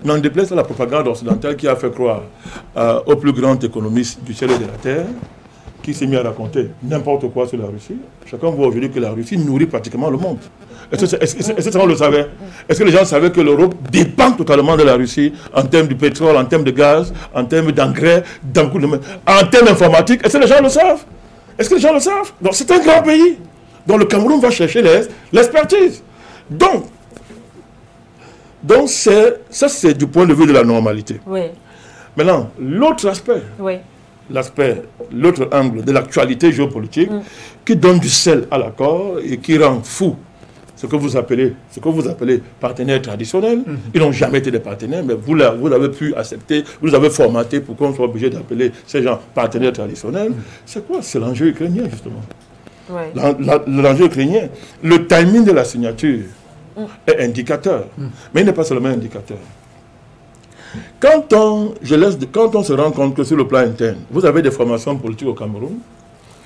N'en déplaise à la propagande occidentale qui a fait croire au plus grand économiste du ciel et de la terre, qui s'est mis à raconter n'importe quoi sur la Russie. Chacun voit aujourd'hui que la Russie nourrit pratiquement le monde. Est-ce que on le savait? Est-ce que les gens savaient que l'Europe dépend totalement de la Russie en termes de pétrole, en termes de gaz, en termes d'engrais, en termes informatiques? Est-ce que les gens le savent? Est-ce que les gens le savent? Donc c'est un grand pays dont le Cameroun va chercher l'expertise. Donc ça c'est du point de vue de la normalité. Oui. Maintenant, l'autre aspect, oui. L'autre angle de l'actualité géopolitique qui donne du sel à l'accord et qui rend fou ce que vous appelez partenaires traditionnels. Ils n'ont jamais été des partenaires, mais vous l'avez pu accepter, vous les avez formatés pour qu'on soit obligé d'appeler ces gens partenaires traditionnels. C'est quoi? C'est l'enjeu ukrainien, justement. Ouais. L'enjeu ukrainien. Le timing de la signature est indicateur, mais il n'est pas seulement indicateur. Quand on se rend compte que sur le plan interne, vous avez des formations politiques au Cameroun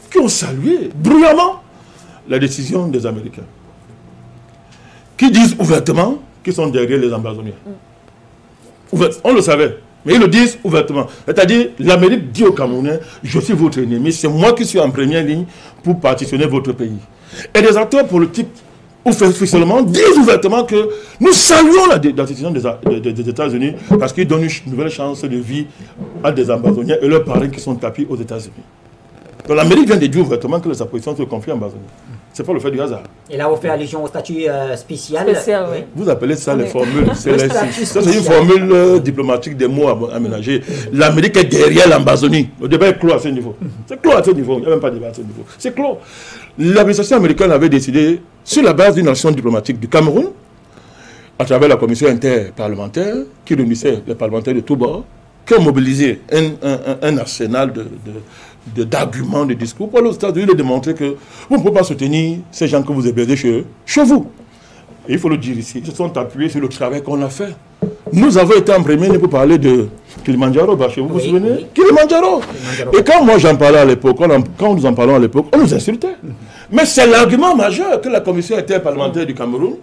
qui ont salué bruyamment la décision des Américains, qui disent ouvertement qu'ils sont derrière les ambazoniens. On le savait, mais ils le disent ouvertement. C'est-à-dire, l'Amérique dit aux Camerounais, je suis votre ennemi, c'est moi qui suis en première ligne pour partitionner votre pays. Et les acteurs politiques officiellement disent ouvertement que nous saluons la décision des États-Unis parce qu'ils donnent une nouvelle chance de vie à des ambazoniens et leurs parents qui sont tapis aux États-Unis. Donc l'Amérique vient de dire ouvertement que sa position sur le conflit ambazonie. Ce n'est pas le fait du hasard. Et là, on fait allusion au statut spécial. Oui. Vous appelez ça les formules. Ça, c'est une formule diplomatique des mots aménagés. L'Amérique est derrière l'Ambazonie. Le débat est clos à ce niveau. C'est clos à ce niveau. Il n'y a même pas de débat à ce niveau. C'est clos. L'administration américaine avait décidé, sur la base d'une action diplomatique du Cameroun, à travers la commission interparlementaire, qui réunissait les parlementaires de tous bords, qui ont mobilisé un arsenal d'arguments, de discours, pour aux États-Unis de démontrer que vous ne pouvez pas soutenir ces gens que vous hébergez chez vous. Et il faut le dire ici, ils se sont appuyés sur le travail qu'on a fait. Nous avons été en premier pour parler de Kilimandjaro, vous vous souvenez? Oui. Kilimandjaro. Et quand moi j'en parlais à l'époque, quand nous en parlons à l'époque, on nous insultait. Mais c'est l'argument majeur que la commission interparlementaire du Cameroun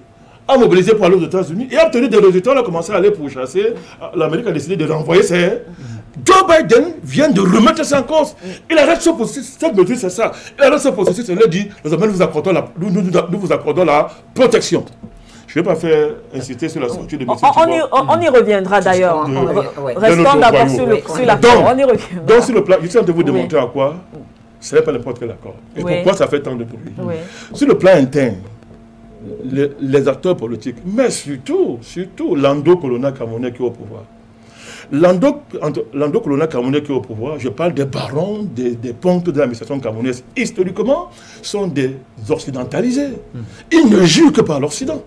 a mobilisé pour aller aux États-Unis et a obtenu des résultats. On a commencé à aller pour chasser. L'Amérique a décidé de renvoyer ses... Joe Biden vient de remettre ça en cause. Il arrête ce processus. Cette mesure, c'est ça. Il arrête ce processus et il dit, nous vous accordons la protection. Je ne vais pas faire insister sur la sortie de M. On y reviendra d'ailleurs. Restons d'abord sur l'accord. On y reviendra. Donc, sur le plan, je suis en train de vous démontrer à quoi ce n'est pas n'importe quel accord. Et pourquoi ça fait tant de bruit. Sur le plan interne, les acteurs politiques, mais surtout l'endo-colonial camerounais qui est au pouvoir. L'endo-colonial camerounais qui est au pouvoir, je parle des barons, des pontes de l'administration camerounaise, historiquement, sont des occidentalisés. Ils ne jurent que par l'Occident.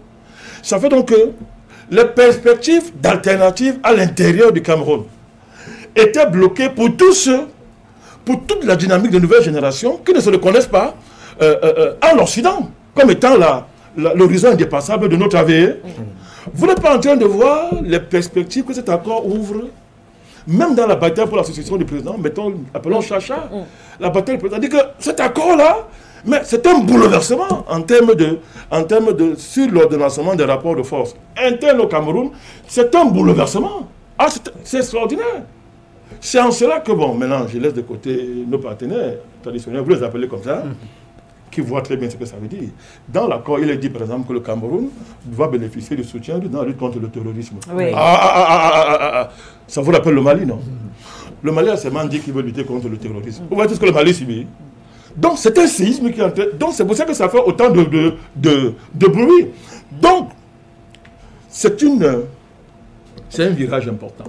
Ça fait donc que les perspectives d'alternatives à l'intérieur du Cameroun étaient bloquées pour tous ceux, pour toute la dynamique de nouvelle génération qui ne se reconnaissent pas en Occident, comme étant l'horizon indépassable de notre AVE. Vous n'êtes pas en train de voir les perspectives que cet accord ouvre, même dans la bataille pour la succession du président, appelons Chacha, la bataille du président, dit que cet accord-là, mais c'est un bouleversement en termes sur l'ordonnancement des rapports de force internes au Cameroun, c'est un bouleversement. Ah, c'est extraordinaire. C'est en cela que, bon, maintenant, je laisse de côté nos partenaires traditionnels, vous les appelez comme ça, qui voient très bien ce que ça veut dire. Dans l'accord, il est dit, par exemple, que le Cameroun va bénéficier du soutien dans la lutte contre le terrorisme. Oui. Ça vous rappelle le Mali, non? Le Mali a seulement dit qu'il veut lutter contre le terrorisme. Vous voyez tout ce que le Mali subit. Donc, c'est un séisme qui est en train... Donc, c'est pour ça que ça fait autant de bruit. Donc, c'est un virage important.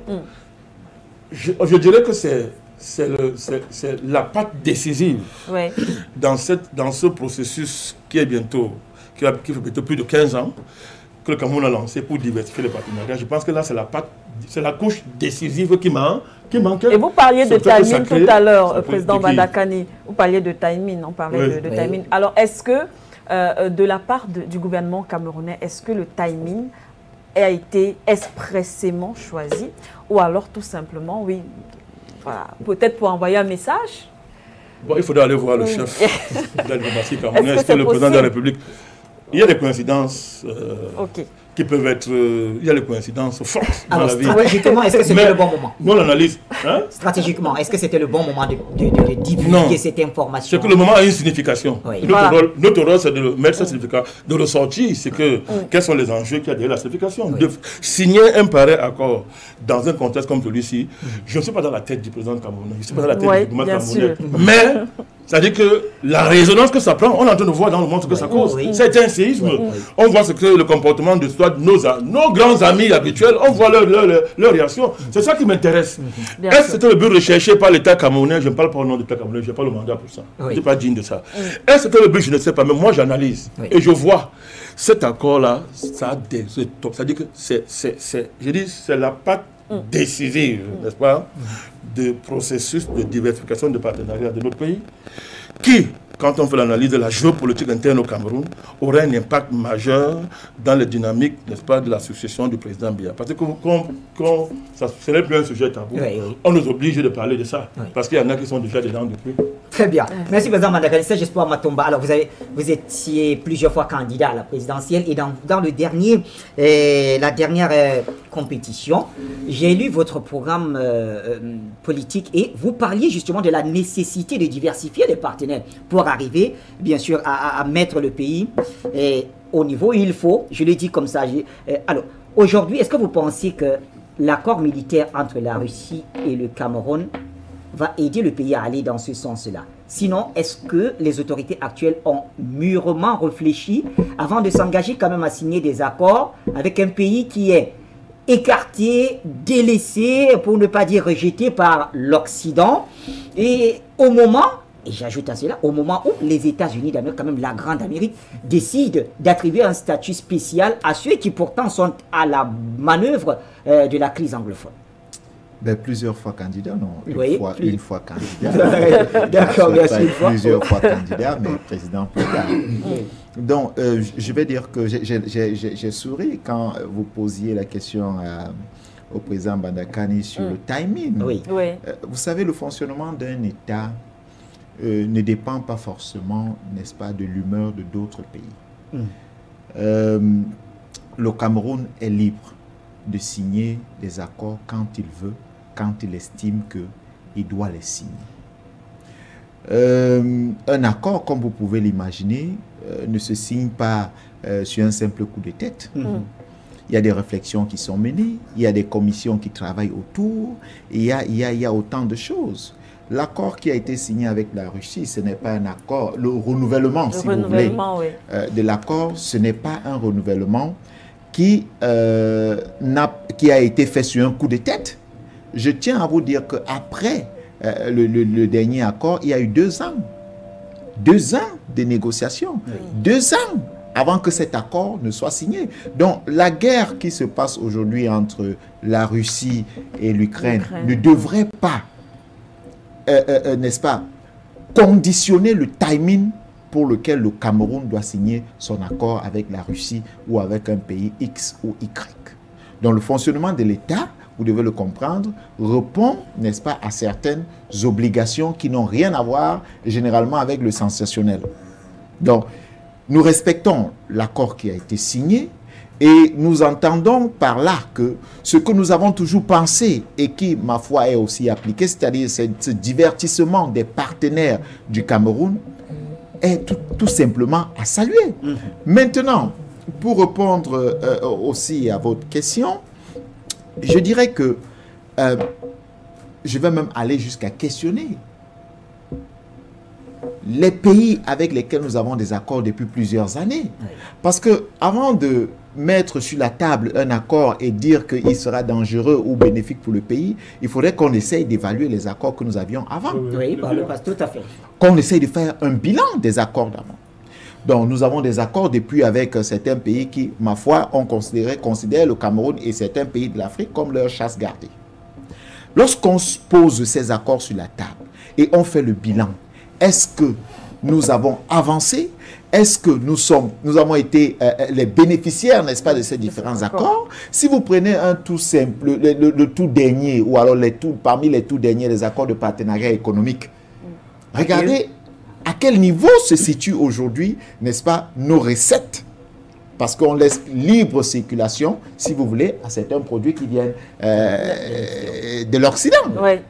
Je dirais que c'est la patte décisive dans ce processus qui fait bientôt plus de 15 ans que le Cameroun a lancé pour diversifier les partenariats. Je pense que là, c'est la couche décisive qui manquait. Et vous parliez de timing tout à l'heure, Président Bandakani. Vous parliez de timing, on parlait de timing. Alors, est-ce que, de la part du gouvernement camerounais, est-ce que le timing a été expressément choisi ou alors tout simplement, oui, voilà, peut-être pour envoyer un message? Bon, il faudrait aller voir le chef de la diplomatie camerounaise, le président de la République. Il y a des coïncidences qui peuvent être... il y a les coïncidences fortes dans la vie. Stratégiquement, est-ce que c'était le bon moment? Non, l'analyse. Hein? Stratégiquement, est-ce que c'était le bon moment de divulguer cette information? C'est que le moment a une signification. Oui. Notre rôle, c'est de mettre cette signification, de ressortir, c'est que quels sont les enjeux qu'il y a derrière la signification. De signer un pareil accord dans un contexte comme celui-ci, je ne suis pas dans la tête du président camerounais, je ne suis pas dans la tête du gouvernement camerounais. Mais, c'est-à-dire que la résonance que ça prend, on est en train de voir dans le monde ce que ça cause. C'est un séisme. On voit ce que le comportement de nos grands amis habituels, on voit leur réaction. C'est ça qui m'intéresse. Est-ce que c'était le but recherché par l'État camerounais? Je ne parle pas au nom de l'État camerounais, je n'ai pas le mandat pour ça. Je ne suis pas digne de ça. Est-ce que c'était le but? Je ne sais pas, mais moi j'analyse. Et je vois cet accord-là, c'est-à-dire que c'est la patte décisive, n'est-ce pas, de processus de diversification de partenariat de notre pays, qui, quand on fait l'analyse de la géopolitique interne au Cameroun, aurait un impact majeur dans les dynamiques, n'est-ce pas, de la succession du président Biya. Parce que ce n'est plus un sujet tabou, on nous oblige de parler de ça, parce qu'il y en a qui sont déjà dedans depuis. Très bien. Merci, président Mandakani. Serge Espoir Matomba. Alors, vous étiez plusieurs fois candidat à la présidentielle et dans la dernière compétition, j'ai lu votre programme politique et vous parliez justement de la nécessité de diversifier les partenaires pour arriver, bien sûr, à mettre le pays au niveau où il faut. Je le dis comme ça. Alors, aujourd'hui, est-ce que vous pensez que l'accord militaire entre la Russie et le Cameroun va aider le pays à aller dans ce sens-là? Sinon, est-ce que les autorités actuelles ont mûrement réfléchi avant de s'engager quand même à signer des accords avec un pays qui est écarté, délaissé, pour ne pas dire rejeté par l'Occident, et au moment, et j'ajoute à cela, au moment où les États-Unis d'Amérique, quand même la Grande Amérique, décident d'attribuer un statut spécial à ceux qui pourtant sont à la manœuvre de la crise anglophone? Ben, plusieurs fois candidat, non. Une fois candidat. D'accord, merci. Plusieurs fois candidat, mais président plus tard. Donc, je vais dire que j'ai souri quand vous posiez la question au président Mandakani sur le timing. Vous savez, le fonctionnement d'un État ne dépend pas forcément, n'est-ce pas, de l'humeur de d'autres pays. Le Cameroun est libre de signer des accords quand il veut, quand il estime qu'il doit les signer. Un accord, comme vous pouvez l'imaginer, ne se signe pas sur un simple coup de tête. Il y a des réflexions qui sont menées, il y a des commissions qui travaillent autour, il y a autant de choses. L'accord qui a été signé avec la Russie, ce n'est pas un accord, le renouvellement, si vous voulez, de l'accord, ce n'est pas un renouvellement qui a été fait sur un coup de tête. Je tiens à vous dire qu'après le dernier accord, il y a eu 2 ans. 2 ans de négociations. 2 ans avant que cet accord ne soit signé. Donc, la guerre qui se passe aujourd'hui entre la Russie et l'Ukraine ne devrait pas, n'est-ce pas, conditionner le timing pour lequel le Cameroun doit signer son accord avec la Russie ou avec un pays X ou Y. Donc, le fonctionnement de l'État, vous devez le comprendre, répond, n'est-ce pas, à certaines obligations qui n'ont rien à voir généralement avec le sensationnel. Donc, nous respectons l'accord qui a été signé et nous entendons par là que ce que nous avons toujours pensé et qui, ma foi, est aussi appliqué, c'est-à-dire ce divertissement des partenaires du Cameroun, est tout simplement à saluer. Maintenant, pour répondre aussi à votre question, je dirais que je vais même aller jusqu'à questionner les pays avec lesquels nous avons des accords depuis plusieurs années. Parce que avant de mettre sur la table un accord et dire qu'il sera dangereux ou bénéfique pour le pays, il faudrait qu'on essaye d'évaluer les accords que nous avions avant. Oui, tout à fait. Qu'on essaye de faire un bilan des accords d'avant. Donc, nous avons des accords depuis avec certains pays qui, ma foi, considèrent le Cameroun et certains pays de l'Afrique comme leur chasse gardée. Lorsqu'on pose ces accords sur la table et on fait le bilan, est-ce que nous avons avancé? Est-ce que nous avons été les bénéficiaires, n'est-ce pas, de ces différents accords? Si vous prenez un tout simple, le tout dernier, ou alors parmi les tout derniers, les accords de partenariat économique, regardez à quel niveau se situent aujourd'hui, n'est-ce pas, nos recettes parce qu'on laisse libre circulation, si vous voulez, à certains produits qui viennent de l'Occident. Ouais.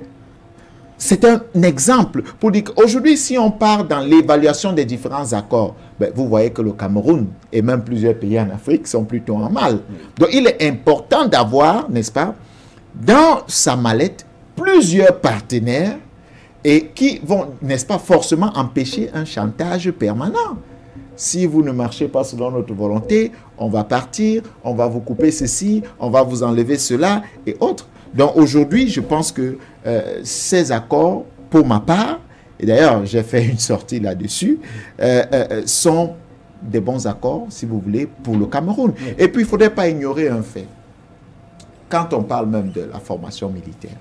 C'est un exemple pour dire qu'aujourd'hui, si on part dans l'évaluation des différents accords, ben, vous voyez que le Cameroun et même plusieurs pays en Afrique sont plutôt en mal. Donc, il est important d'avoir, n'est-ce pas, dans sa mallette, plusieurs partenaires et qui vont, n'est-ce pas, forcément empêcher un chantage permanent. Si vous ne marchez pas selon notre volonté, on va partir, on va vous couper ceci, on va vous enlever cela et autres. Donc aujourd'hui, je pense que ces accords, pour ma part, et d'ailleurs j'ai fait une sortie là-dessus, sont des bons accords, si vous voulez, pour le Cameroun. Et puis il ne faudrait pas ignorer un fait. Quand on parle même de la formation militaire,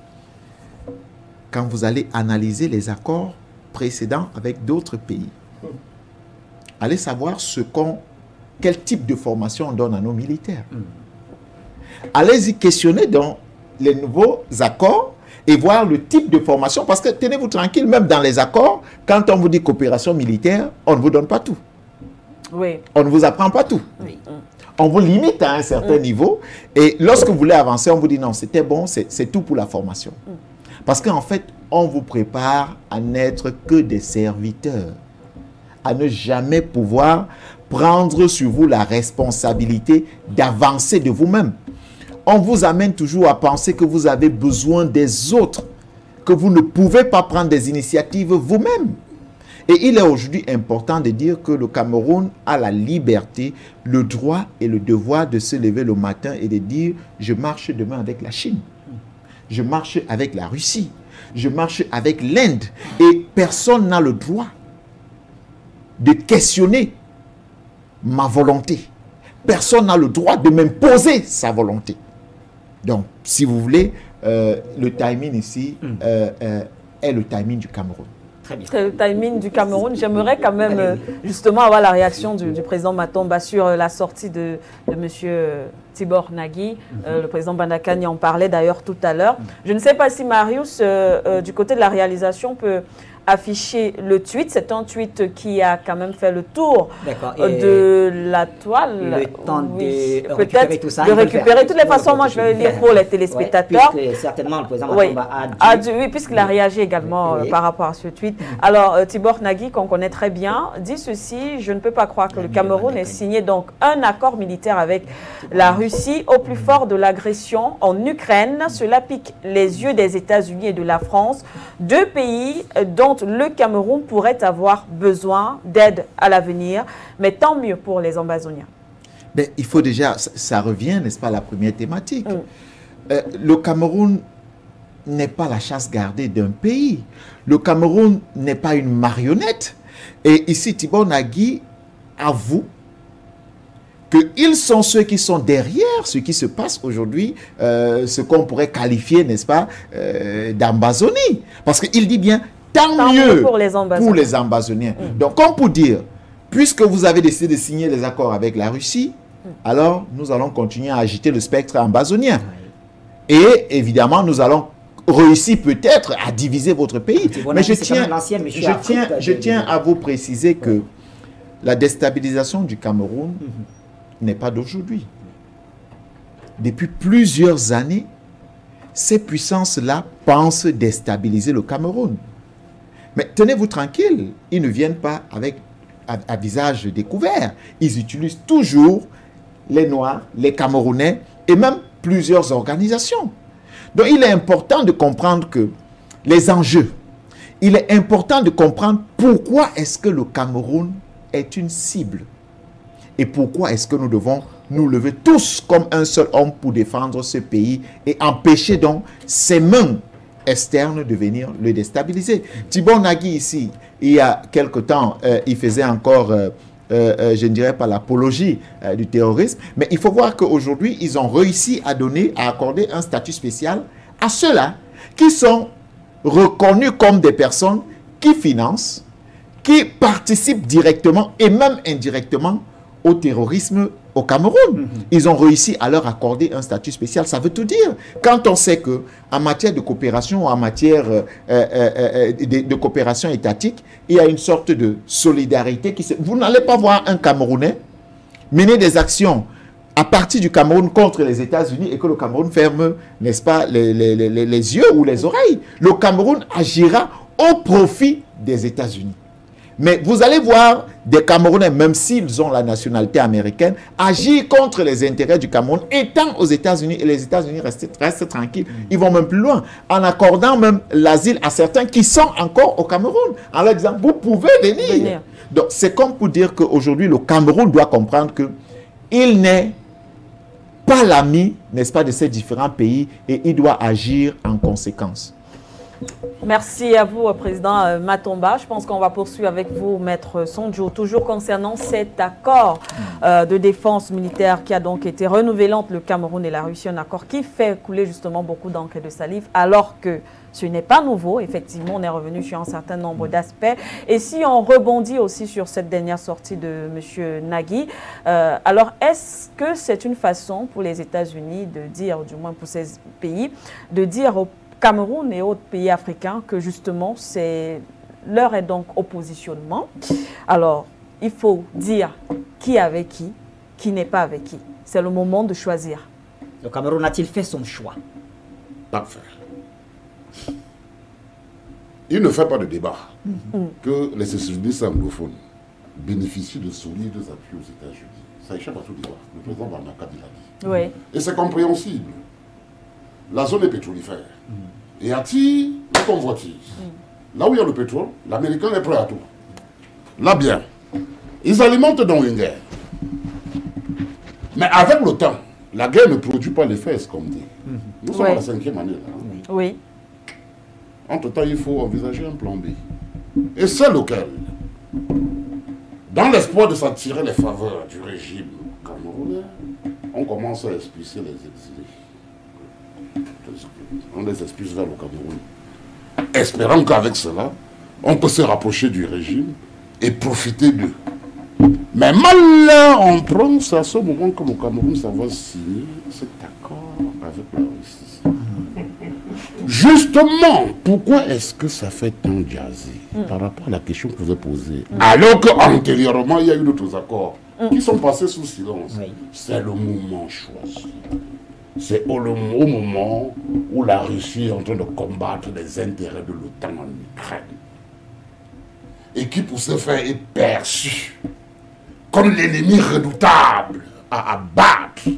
quand vous allez analyser les accords précédents avec d'autres pays, allez savoir quel type de formation on donne à nos militaires. Allez-y questionner dans les nouveaux accords et voir le type de formation. Parce que tenez-vous tranquille, même dans les accords, quand on vous dit coopération militaire, on ne vous donne pas tout. Oui. On ne vous apprend pas tout. Oui. On vous limite à un certain niveau. Et lorsque vous voulez avancer, on vous dit non, c'était bon, c'est tout pour la formation. Parce qu'en fait, on vous prépare à n'être que des serviteurs, à ne jamais pouvoir prendre sur vous la responsabilité d'avancer de vous-même. On vous amène toujours à penser que vous avez besoin des autres, que vous ne pouvez pas prendre des initiatives vous-même. Et il est aujourd'hui important de dire que le Cameroun a la liberté, le droit et le devoir de se lever le matin et de dire « je marche demain avec la Chine, je marche avec la Russie, je marche avec l'Inde » et personne n'a le droit de questionner ma volonté. Personne n'a le droit de m'imposer sa volonté. Donc, si vous voulez, le timing ici est le timing du Cameroun. Très bien. C'est le timing du Cameroun. J'aimerais quand même justement avoir la réaction du président Matomba sur la sortie de M. Tibor Nagui. Le président Bandakani en parlait d'ailleurs tout à l'heure. Je ne sais pas si Marius, du côté de la réalisation, peut afficher le tweet. C'est un tweet qui a quand même fait le tour de la toile. Le temps de récupérer tout ça. De récupérer. De toutes les façons, moi je vais le lire pour les téléspectateurs. Puisque certainement le président Matomba a dit. Oui, puisqu'il a réagi également par rapport à ce tweet. Alors, Tibor Nagui, qu'on connaît très bien, dit ceci: je ne peux pas croire que le Cameroun ait signé donc un accord militaire avec la Russie au plus fort de l'agression en Ukraine. Cela pique les yeux des États-Unis et de la France, deux pays dont le Cameroun pourrait avoir besoin d'aide à l'avenir, mais tant mieux pour les Ambazoniens. Mais il faut déjà, ça revient, n'est-ce pas, à la première thématique. Le Cameroun n'est pas la chasse gardée d'un pays. Le Cameroun n'est pas une marionnette. Et ici, Tibor Nagui avoue qu'ils sont ceux qui sont derrière ce qui se passe aujourd'hui, ce qu'on pourrait qualifier, n'est-ce pas, d'Ambazonie. Parce qu'il dit bien, tant mieux pour les Ambazoniens. Donc, comme pour dire, puisque vous avez décidé de signer les accords avec la Russie, alors nous allons continuer à agiter le spectre ambazonien. Et évidemment, nous allons réussir peut-être à diviser votre pays. Mais je tiens à vous préciser que la déstabilisation du Cameroun n'est pas d'aujourd'hui. Depuis plusieurs années, ces puissances-là pensent déstabiliser le Cameroun. Mais tenez-vous tranquille, ils ne viennent pas avec à visage découvert. Ils utilisent toujours les Noirs, les Camerounais et même plusieurs organisations. Donc il est important de comprendre que les enjeux, il est important de comprendre pourquoi est-ce que le Cameroun est une cible et pourquoi est-ce que nous devons nous lever tous comme un seul homme pour défendre ce pays et empêcher donc ces mains externes de venir le déstabiliser. Tibor Nagui ici, il y a quelque temps, il faisait encore, je ne dirais pas l'apologie du terrorisme, mais il faut voir qu'aujourd'hui, ils ont réussi à accorder un statut spécial à ceux-là qui sont reconnus comme des personnes qui financent, qui participent directement et même indirectement au terrorisme au Cameroun. Ils ont réussi à leur accorder un statut spécial. Ça veut tout dire. Quand on sait qu'en matière de coopération ou en matière de coopération étatique, il y a une sorte de solidarité. Vous n'allez pas voir un Camerounais mener des actions à partir du Cameroun contre les États-Unis et que le Cameroun ferme, n'est-ce pas, les yeux ou les oreilles. Le Cameroun agira au profit des États-Unis. Mais vous allez voir des Camerounais, même s'ils ont la nationalité américaine, agir contre les intérêts du Cameroun, étant aux États-Unis, et les États-Unis restent tranquilles. Ils vont même plus loin, en accordant même l'asile à certains qui sont encore au Cameroun, en leur disant, vous pouvez venir. Donc, c'est comme pour dire qu'aujourd'hui, le Cameroun doit comprendre qu'il n'est pas l'ami, n'est-ce pas, de ces différents pays, et il doit agir en conséquence. Merci à vous, Président Matomba. Je pense qu'on va poursuivre avec vous, Maître Sondjo, toujours concernant cet accord de défense militaire qui a donc été renouvelé entre le Cameroun et la Russie, un accord qui fait couler justement beaucoup d'encre et de salive, alors que ce n'est pas nouveau. Effectivement, on est revenu sur un certain nombre d'aspects. Et si on rebondit aussi sur cette dernière sortie de M. Nagy, alors est-ce que c'est une façon pour les États-Unis de dire, du moins pour ces pays, de dire au Cameroun et autres pays africains que justement l'heure est donc au positionnement. Alors, il faut dire qui est avec qui n'est pas avec qui. C'est le moment de choisir. Le Cameroun a-t-il fait son choix? Parfait. Il ne fait pas de débat que les États-Unis anglophones bénéficient de solides appuis aux États-Unis. Ça échappe à tout débat. Le président Bamaka l'a dit. Oui. Et c'est compréhensible. La zone est pétrolifère. Et attire les convoitises. Là où il y a le pétrole, l'Américain est prêt à tout. Là bien, ils alimentent donc une guerre. Mais avec le temps, la guerre ne produit pas l'effet escompté. Nous sommes à la 5e année là. Oui. Entre-temps, il faut envisager un plan B. Et c'est lequel? Dans l'espoir de s'attirer les faveurs du régime camerounais, on commence à expulser les exilés. On les expulse vers le Cameroun. Espérant qu'avec cela, on peut se rapprocher du régime et profiter d'eux. Mais malheur en prend, c'est à ce moment que le Cameroun ça va signer cet accord avec la Russie. Justement, pourquoi est-ce que ça fait tant jaser par rapport à la question que vous avez posée? Alors qu'antérieurement, il y a eu d'autres accords qui sont passés sous silence. C'est le moment choisi. C'est au moment où la Russie est en train de combattre les intérêts de l'OTAN en Ukraine. Et qui, pour ce faire, est perçu comme l'ennemi redoutable à abattre.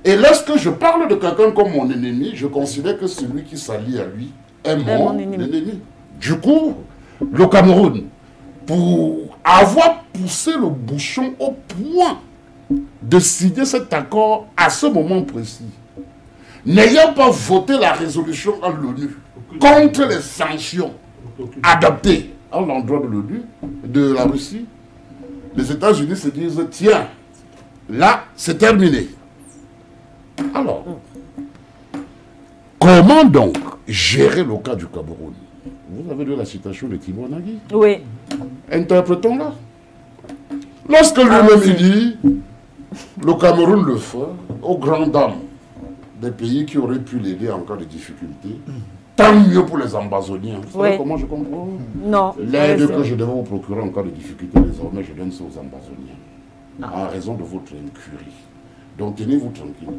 Et lorsque je parle de quelqu'un comme mon ennemi, je considère que celui qui s'allie à lui est mon ennemi. Du coup, le Cameroun, pour avoir poussé le bouchon au point de signer cet accord à ce moment précis, n'ayant pas voté la résolution à l'ONU contre les sanctions adoptées à l'endroit de l'ONU, de la Russie, les États-Unis se disent, tiens, là, c'est terminé. Alors, comment donc gérer le cas du Cameroun? Vous avez lu la citation de Thibaut Nagy? Oui. Interprétons-la. Lorsque lui-même dit, le Cameroun le fait aux grandes dames des pays qui auraient pu l'aider en cas de difficulté, tant mieux pour les Ambazoniens. Vous savez comment je comprends? Non. L'aide que je devais vous procurer en cas de difficulté, désormais, je donne ça aux Ambazoniens. En raison de votre incurie. Donc tenez-vous tranquille.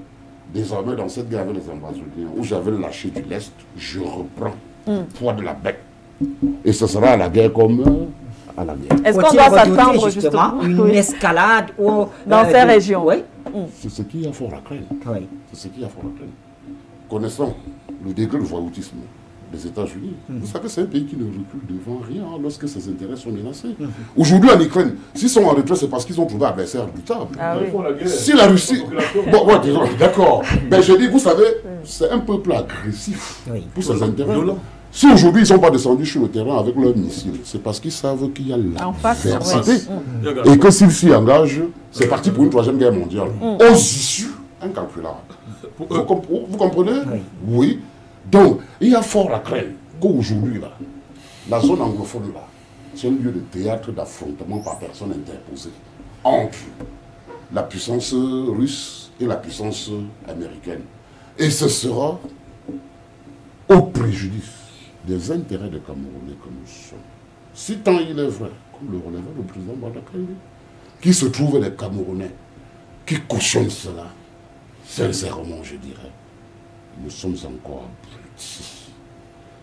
Désormais, dans cette guerre avec les Ambazoniens, où j'avais lâché du lest, je reprends poids de la bête. Et ce sera à la guerre comme à la guerre. Est-ce qu'on doit s'attendre justement une escalade dans ces régions? Oui. C'est ce qui a fort à craindre. Oui. C'est ce qui a fort à craindre. Connaissant le degré de voyoutisme des États-Unis, vous savez, c'est un pays qui ne recule devant rien lorsque ses intérêts sont menacés. Aujourd'hui en Ukraine, s'ils sont en retrait, c'est parce qu'ils ont trouvé un adversaire redoutable. Si la Russie... Bon, ouais, d'accord. Mais je dis, vous savez, c'est un peuple agressif pour ses intérêts. Si aujourd'hui ils ne sont pas descendus sur le terrain avec leurs missiles, c'est parce qu'ils savent qu'il y a l'adversité. Et que s'ils s'y engagent, c'est parti pour une 3e guerre mondiale. Aux issues incalculables. Vous comprenez? Oui. Donc, il y a fort à craindre qu'aujourd'hui, la zone anglophone, c'est un lieu de théâtre d'affrontement par personne interposée entre la puissance russe et la puissance américaine. Et ce sera au préjudice des intérêts des Camerounais que nous sommes. Si tant il est vrai, comme le relevait le président Badakani, qui se trouvent des Camerounais qui cautionnent cela, sincèrement, je dirais, nous sommes encore abrutis.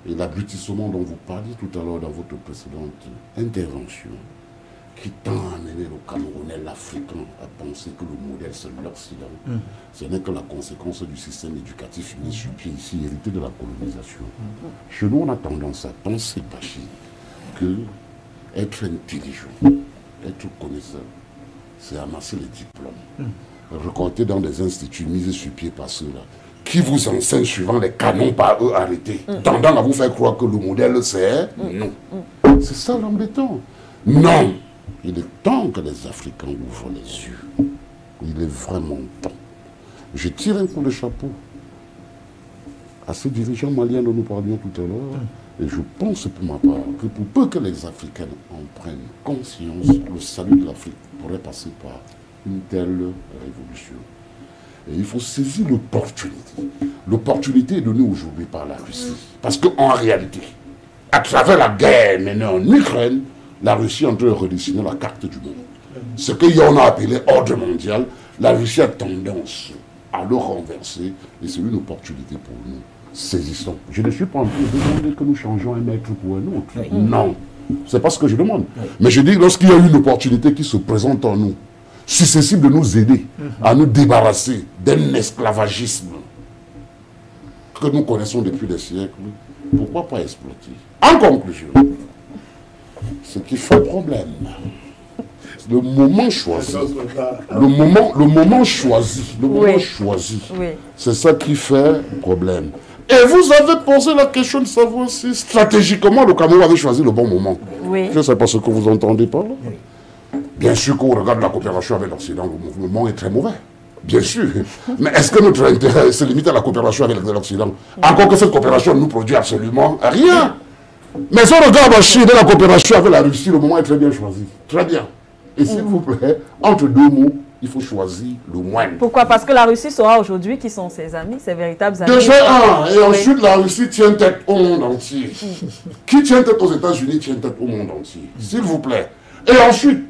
Et l'abrutissement dont vous parliez tout à l'heure dans votre précédente intervention, qui tend à amener le Camerounais, l'Africain, à penser que le modèle c'est l'Occident, ce n'est que la conséquence du système éducatif mis sur pied ici, hérité de la colonisation. Chez nous, on a tendance à penser, Bachir, que être intelligent, être connaisseur, c'est amasser les diplômes, récolter dans des instituts mis sur pied par ceux-là, qui vous enseignent suivant les canons par eux arrêtés, tendant à vous faire croire que le modèle c'est non. C'est ça l'embêtant. Non. Il est temps que les Africains ouvrent les yeux. Il est vraiment temps. Je tire un coup de chapeau à ces dirigeants maliens dont nous parlions tout à l'heure. Et je pense pour ma part que pour peu que les Africains en prennent conscience, le salut de l'Afrique pourrait passer par une telle révolution. Et il faut saisir l'opportunité. L'opportunité est donnée aujourd'hui par la Russie. Parce qu'en réalité, à travers la guerre menée en Ukraine, la Russie est en train de redessiner la carte du monde. Ce qu'on a appelé ordre mondial, la Russie a tendance à le renverser. Et c'est une opportunité pour nous. Saisissons. Je ne suis pas en train de demander que nous changeons un maître pour un autre. Non. C'est pas ce que je demande. Mais je dis, lorsqu'il y a une opportunité qui se présente en nous, susceptible de nous aider à nous débarrasser d'un esclavagisme que nous connaissons depuis des siècles, pourquoi pas exploiter? En conclusion, ce qui fait problème, le moment choisi, le moment choisi, c'est ça qui fait problème. Et vous avez posé la question de savoir si stratégiquement le Cameroun avait choisi le bon moment. Je ne sais pas ce que vous entendez par là. Bien sûr qu'au regard de la coopération avec l'Occident, le mouvement est très mauvais. Bien sûr. Mais est-ce que notre intérêt se limite à la coopération avec l'Occident? Encore que cette coopération nous produit absolument rien. Mais si on regarde de la coopération avec la Russie, le moment est très bien choisi. Très bien. Et s'il vous plaît, entre deux mots, il faut choisir le moindre. Pourquoi? Parce que la Russie saura aujourd'hui qui sont ses amis, ses véritables amis. Déjà un, et ensuite la Russie tient tête au monde entier. Qui tient tête aux États-Unis tient tête au monde entier. S'il vous plaît. Et ensuite,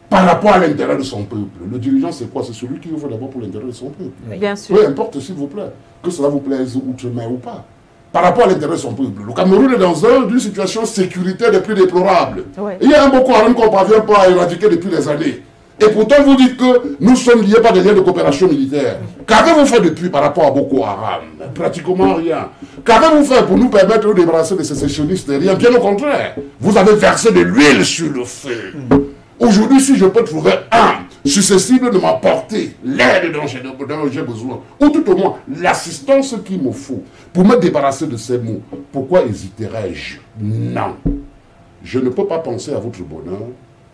par rapport à l'intérêt de son peuple, le dirigeant c'est quoi? C'est celui qui veut d'abord pour l'intérêt de son peuple. Bien sûr. Peu importe s'il vous plaît, que cela vous plaise outre-mer ou pas. Par rapport à l'intérêt de son peuple. Le Cameroun est dans une situation sécuritaire des plus déplorables. Il y a un Boko Haram qu'on ne parvient pas à éradiquer depuis des années. Et pourtant, vous dites que nous sommes liés par des liens de coopération militaire. Qu'avez-vous fait depuis par rapport à Boko Haram? Pratiquement rien. Qu'avez-vous fait pour nous permettre de débarrasser des sécessionnistes? Rien. Bien au contraire. Vous avez versé de l'huile sur le feu. Aujourd'hui, si je peux trouver un susceptible de m'apporter l'aide dont j'ai besoin, ou tout au moins l'assistance qu'il me faut pour me débarrasser de ces mots, pourquoi hésiterais-je? Non. Je ne peux pas penser à votre bonheur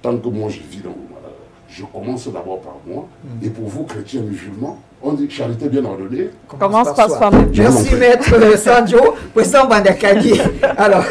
tant que moi je vis dans le malheur. Je commence d'abord par moi, et pour vous, chrétiens musulmans, on dit charité bien ordonnée. Commence par soi-même. Merci, maître Sanjo, président Bandakani. Alors,